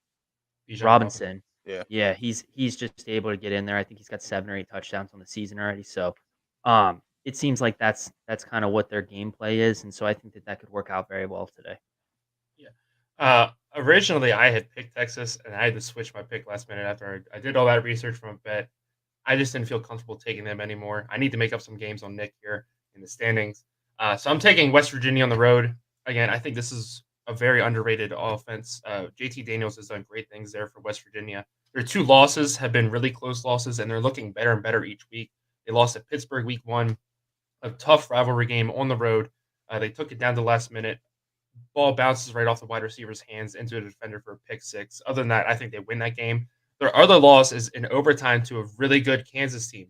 Robinson. Yeah. Yeah, he's just able to get in there. I think he's got 7 or 8 touchdowns on the season already. So, it seems like that's kind of what their gameplay is, and so I think that that could work out very well today. Yeah. Originally, I had picked Texas, and I had to switch my pick last minute after I did all that research from a bet. I just didn't feel comfortable taking them anymore. I need to make up some games on Nick here in the standings. So I'm taking West Virginia on the road. Again, I think this is a very underrated offense. JT Daniels has done great things there for West Virginia. Their 2 losses have been really close losses, and they're looking better and better each week. They lost at Pittsburgh week 1, a tough rivalry game on the road. They took it down to the last minute. Ball bounces right off the wide receiver's hands into a defender for a pick 6. Other than that, I think they win that game. Their other loss is in overtime to a really good Kansas team.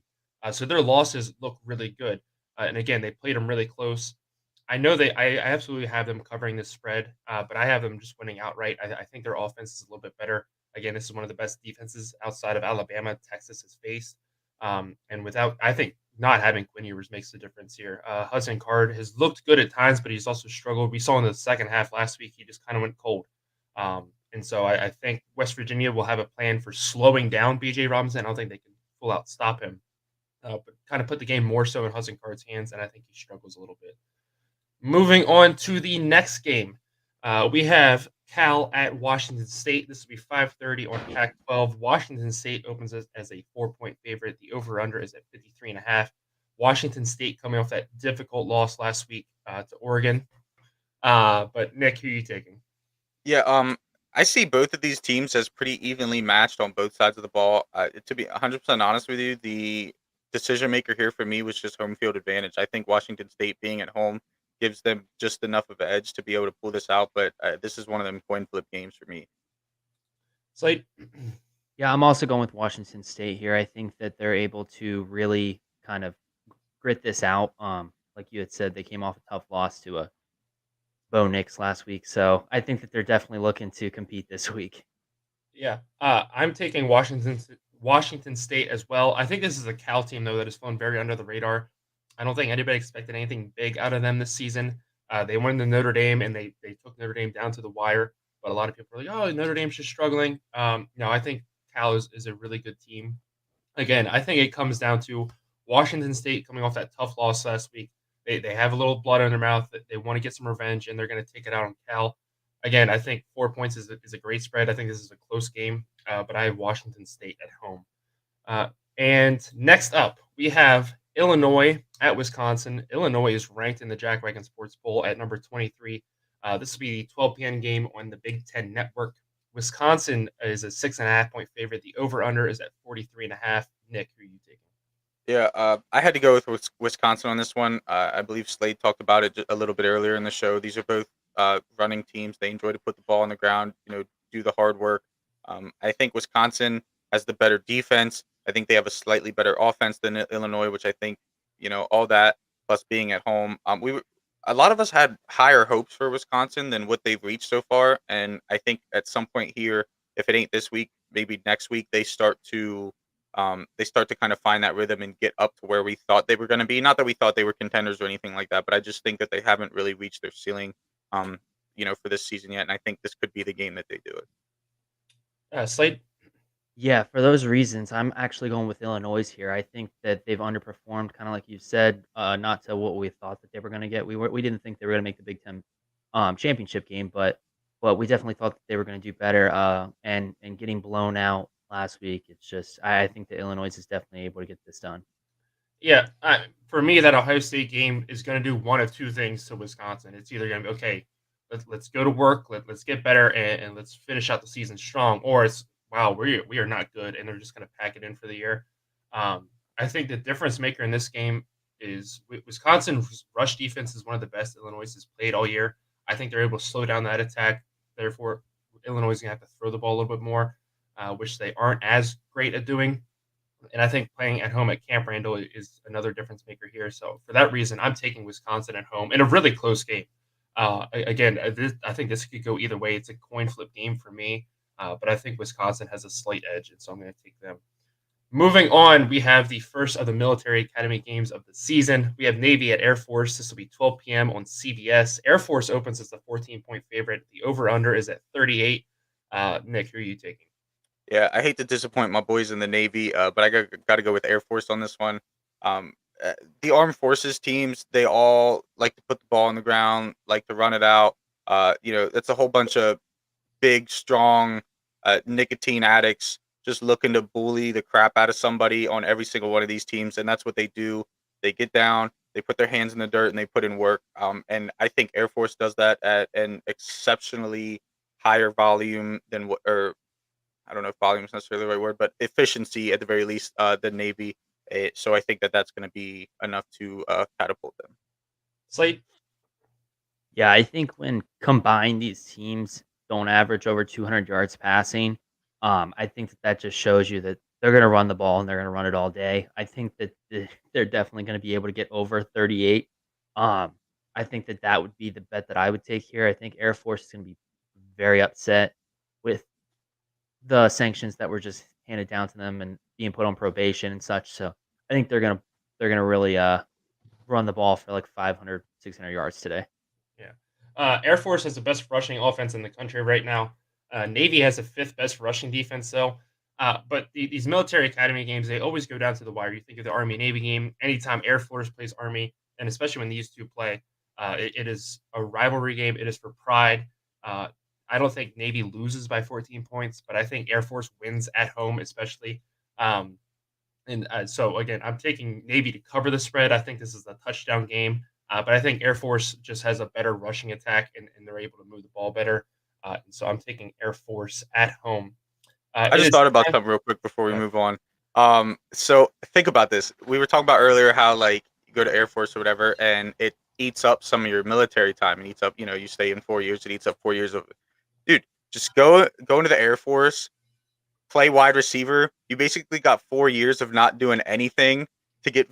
So their losses look really good. And again, they played them really close. I know I absolutely have them covering this spread, but I have them just winning outright. I think their offense is a little bit better. Again, this is one of the best defenses outside of Alabama Texas has faced. And without, I think not having Quinn Ewers makes the difference here. Hudson Card has looked good at times, but he's also struggled. We saw in the second half last week, he just kind of went cold. And so I think West Virginia will have a plan for slowing down B.J. Robinson. I don't think they can full out stop him, but kind of put the game more so in Hudson Card's hands, and I think he struggles a little bit. Moving on to the next game, we have Cal at Washington State. This will be 5:30 on Pac-12. Washington State opens as a 4-point favorite. The over/under is at 53.5. Washington State coming off that difficult loss last week to Oregon. But Nick, who are you taking? Yeah, I see both of these teams as pretty evenly matched on both sides of the ball. To be 100% honest with you, the decision maker here for me was just home field advantage. I think Washington State being at home gives them just enough of an edge to be able to pull this out, but this is one of them coin flip games for me. Slade? Yeah, I'm also going with Washington State here. I think that they're able to really kind of grit this out. Like you had said, they came off a tough loss to a Bo Nix last week, so I think that they're definitely looking to compete this week. Yeah, I'm taking Washington State as well. I think this is a Cal team, though, that has flown very under the radar. I don't think anybody expected anything big out of them this season. They won to Notre Dame, and they took Notre Dame down to the wire. But a lot of people are like, oh, Notre Dame's just struggling. No, I think Cal is a really good team. Again, I think it comes down to Washington State coming off that tough loss last week. They have a little blood in their mouth. They want to get some revenge, and they're going to take it out on Cal. Again, I think 4 points is a great spread. I think this is a close game, but I have Washington State at home. And next up, we have Illinois at Wisconsin. Illinois is ranked in the Jack Wagon Sports Poll at number 23. This will be the 12 p.m. game on the Big Ten Network. Wisconsin is a 6.5-point favorite. The over/under is at 43.5. Nick, who are you taking? Yeah, I had to go with Wisconsin on this one. I believe Slade talked about it a little bit earlier in the show. These are both running teams. They enjoy to put the ball on the ground, do the hard work. I think Wisconsin has the better defense. I think they have a slightly better offense than Illinois, which I think, all that plus being at home. a lot of us had higher hopes for Wisconsin than what they've reached so far, and I think at some point here, if it ain't this week, maybe next week, they start to kind of find that rhythm and get up to where we thought they were going to be. Not that we thought they were contenders or anything like that, but I just think that they haven't really reached their ceiling, for this season yet, and I think this could be the game that they do it. Slade? Yeah, for those reasons, I'm actually going with Illinois here. I think that they've underperformed, kind of like you said, not to what we thought that they were going to get. We didn't think they were going to make the Big Ten championship game, but we definitely thought that they were going to do better. And getting blown out last week, it's just I think that Illinois is definitely able to get this done. Yeah, for me, that Ohio State game is going to do one of two things to Wisconsin. It's either going to be, okay, let's go to work, let's get better, and let's finish out the season strong, or it's, wow, we are not good, and they're just going to pack it in for the year. I think the difference maker in this game is Wisconsin's rush defense is one of the best Illinois has played all year. I think they're able to slow down that attack. Therefore, Illinois is going to have to throw the ball a little bit more, which they aren't as great at doing. And I think playing at home at Camp Randall is another difference maker here. So for that reason, I'm taking Wisconsin at home in a really close game. Again, I think this could go either way. It's a coin flip game for me, but I think Wisconsin has a slight edge, and so I'm going to take them. Moving on, we have the first of the military academy games of the season. We have Navy at Air Force. This will be 12 p.m. on CBS. Air Force opens as the 14-point favorite. The over-under is at 38. Nick, who are you taking? Yeah, I hate to disappoint my boys in the Navy, but I got to go with Air Force on this one. The Armed Forces teams, they all like to put the ball on the ground, like to run it out. That's a whole bunch of big, strong nicotine addicts just looking to bully the crap out of somebody on every single one of these teams, and that's what they do. They get down, they put their hands in the dirt, and they put in work. And I think Air Force does that at an exceptionally higher volume than what, or I don't know if volume is necessarily the right word, but efficiency at the very least, the Navy. So I think that that's going to be enough to catapult them. Slade? Yeah, I think when combined, these teams don't average over 200 yards passing. I think that just shows you that they're going to run the ball and they're going to run it all day. I think that they're definitely going to be able to get over 38. I think that would be the bet that I would take here. I think Air Force is going to be very upset with the sanctions that were just handed down to them and being put on probation and such. So I think they're gonna really run the ball for like 500, 600 yards today. Yeah. Air Force has the best rushing offense in the country right now. Navy has the fifth best rushing defense, though. But these military academy games, they always go down to the wire. You think of the Army-Navy game, anytime Air Force plays Army, and especially when these two play, it is a rivalry game. It is for pride. I don't think Navy loses by 14 points, but I think Air Force wins at home, especially. So, again, I'm taking Navy to cover the spread. I think this is a touchdown game, but I think Air Force just has a better rushing attack, and they're able to move the ball better. And so I'm taking Air Force at home. I just thought about something real quick before we move on. So think about this. We were talking about earlier how, like, you go to Air Force or whatever, and it eats up some of your military time. It eats up, you stay in 4 years. It eats up 4 years of it. Dude, just go into the Air Force, play wide receiver. You basically got 4 years of not doing anything to get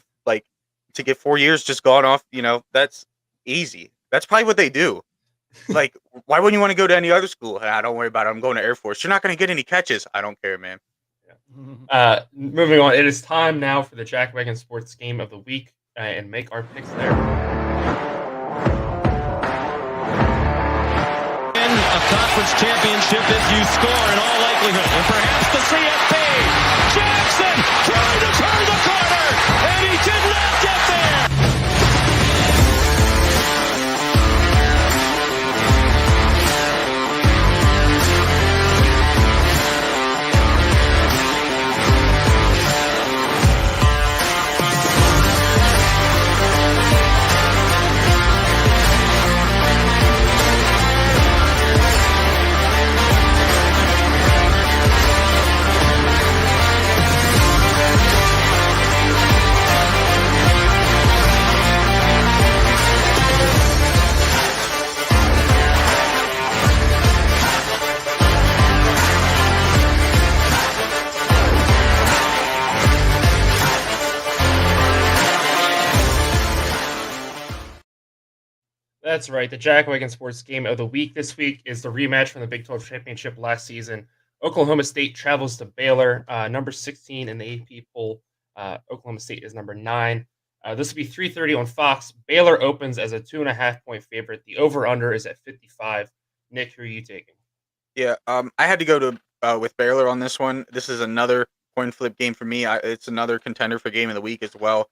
4 years just gone off. That's easy. That's probably what they do. Like, why wouldn't you want to go to any other school? Don't worry about it. I'm going to Air Force. You're not going to get any catches. I don't care, man. Yeah. Moving on, it is time now for the Jack Wagon Sports Game of the Week and make our picks there. A conference championship if you score in all likelihood. And perhaps the CFP. Jackson trying to turn the corner, and he did not get there. That's right. The Jack Wagon Sports game of the week this week is the rematch from the Big 12 championship last season. Oklahoma State travels to Baylor, number 16 in the AP poll. Oklahoma State is number 9. This will be 3:30 on Fox. Baylor opens as a 2.5-point favorite. The over/under is at 55. Nick, who are you taking? Yeah, I had to go to with Baylor on this one. This is another coin flip game for me. It's another contender for game of the week as well.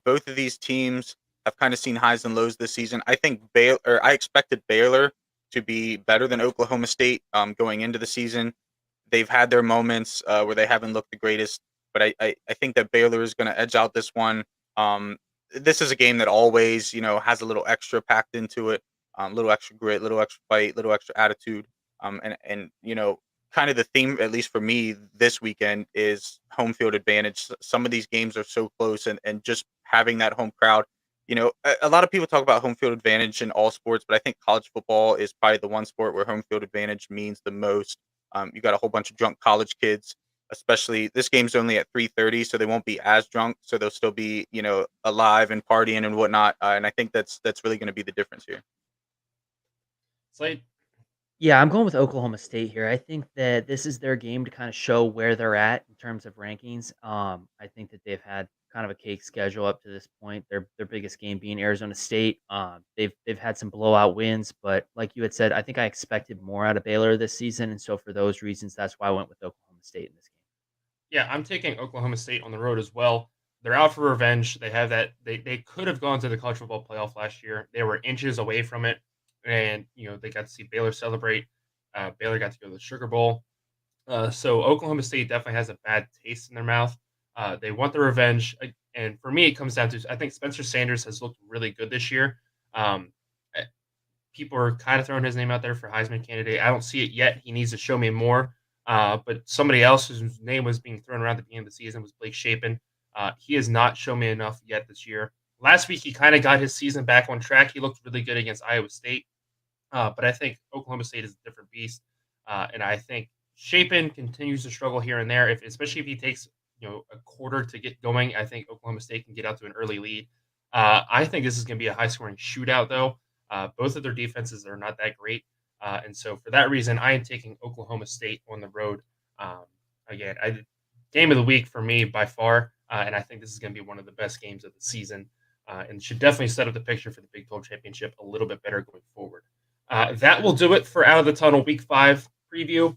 Both of these teams have kind of seen highs and lows this season. I think I expected Baylor to be better than Oklahoma State going into the season. They've had their moments where they haven't looked the greatest, but I think that Baylor is going to edge out this one. This is a game that always, has a little extra packed into it, little extra grit, little extra fight, little extra attitude. And kind of the theme, at least for me this weekend, is home field advantage. Some of these games are so close, and just having that home crowd. A lot of people talk about home field advantage in all sports, but I think college football is probably the one sport where home field advantage means the most. You got a whole bunch of drunk college kids, especially this game's only at 3:30, so they won't be as drunk, so they'll still be, alive and partying and whatnot. And I think that's really going to be the difference here. Slade? Yeah, I'm going with Oklahoma State here. I think that this is their game to kind of show where they're at in terms of rankings. I think that they've had kind of a cake schedule up to this point. Their biggest game being Arizona State. They've had some blowout wins, but like you had said, I think I expected more out of Baylor this season, and so for those reasons, that's why I went with Oklahoma State in this game. Yeah, I'm taking Oklahoma State on the road as well. They're out for revenge. They have that. They could have gone to the college football playoff last year. They were inches away from it, and they got to see Baylor celebrate. Baylor got to go to the Sugar Bowl. So Oklahoma State definitely has a bad taste in their mouth. They want the revenge, and for me, it comes down to I think Spencer Sanders has looked really good this year. People are kind of throwing his name out there for Heisman candidate. I don't see it yet. He needs to show me more. But somebody else whose name was being thrown around at the beginning of the season was Blake Shapen. He has not shown me enough yet this year. Last week, he kind of got his season back on track. He looked really good against Iowa State. But I think Oklahoma State is a different beast. And I think Shapen continues to struggle here and there, especially if he takes a quarter to get going. I think Oklahoma State can get out to an early lead. I think this is going to be a high-scoring shootout, though. Both of their defenses are not that great. And so for that reason, I am taking Oklahoma State on the road. Again, game of the week for me by far. And I think this is going to be one of the best games of the season and should definitely set up the picture for the Big 12 championship a little bit better going forward. That will do it for Out of the Tunnel Week 5 preview.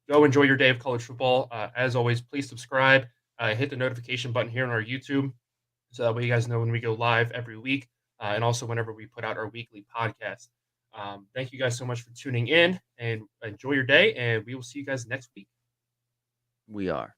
Go enjoy your day of college football. As always, please subscribe. Hit the notification button here on our YouTube so that way you guys know when we go live every week and also whenever we put out our weekly podcast. Thank you guys so much for tuning in and enjoy your day, and we will see you guys next week. We are.